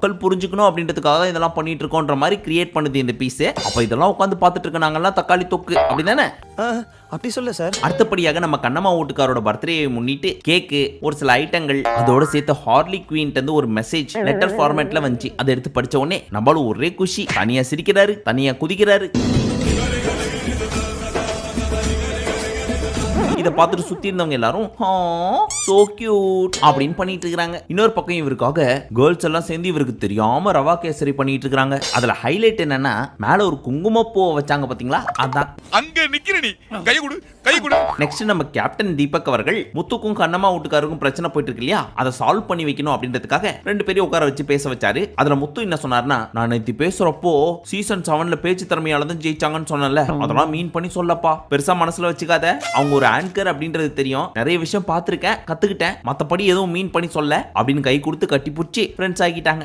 மக்கள் புரிஞ்சுக்கணும் அப்படின்றதுக்காக இதெல்லாம் பண்ணிட்டு இருக்கோன்ற மாதிரி கிரியேட் பண்ணுது இந்த பீஸ். அப்ப இதெல்லாம் உட்காந்து பார்த்துட்டு இருக்க நாங்கெல்லாம் தக்காளி தொக்கு அப்படிதானே? அப்படி சொல்ல சார். அடுத்தபடியாக நம்ம கண்ணம்மா வீட்டுக்காரோட பர்த்டேயை முன்னிட்டு கேக்கு, ஒரு சில ஐட்டங்கள், அதோட சேர்த்து ஹார்லி குவீன்ட்டு இருந்து ஒரு மெசேஜ் லெட்டர் ஃபார்மேட்ல வந்துச்சு. அதை எடுத்து படிச்ச உடனே நம்மளும் ஒரே குஷி. தனியா சிரிக்கிறாரு, தனியா குதிக்கிறாரு. இதை பார்த்துட்டு சுத்தி இருந்தவங்க எல்லாரும் சோ கியூட் அப்படின்னு பண்ணிட்டு இருக்காங்க. இன்னொரு பக்கம் இவருக்காக கேர்ள்ஸ் எல்லாம் சேர்ந்து இவருக்கு தெரியாம ரவா கேசரி பண்ணிட்டு இருக்காங்க. அதுல ஹைலைட் என்னன்னா மேல ஒரு குங்குமப்பூ வச்சாங்க பாத்தீங்களா, அதான் அங்க நிக்கிற நீ கை கொடு கை கொடு. நெக்ஸ்ட் நம்ம கேப்டன் தீபக் அவர்கள் முத்துக்கும் கண்ணம்மா வீட்டுக்காருக்கும் பிரச்சனை போயிட்டு இருக்கு இல்லையா, அதை சால்வ் பண்ணி வைக்கணும் அப்படின்றதுக்காக ரெண்டு பேரும் உட்கார வச்சு பேச வச்சாரு. அதுல முத்து என்ன சொன்னார்னா, நான் நேத்து பேசுறப்போ சீசன் 7ல பேச்சு திறமையால தான் ஜெயிச்சாங்கன்னு சொன்னல, அதெல்லாம் மீன் பண்ணி சொல்லப்பா, பெருசா மனசுல வச்சுக்காத. அவங்க ஒரு ஆங்கர் அப்படின்றது தெரியும், நிறைய விஷயம் பார்த்திருக்கேன், கத்துக்கிட்டேன், மத்தபடி எதுவும் மீன் பண்ணி சொல்ல அப்படின்னு கை கொடுத்து கட்டி புடிச்சு ஃப்ரெண்ட்ஸ் ஆகிட்டாங்க.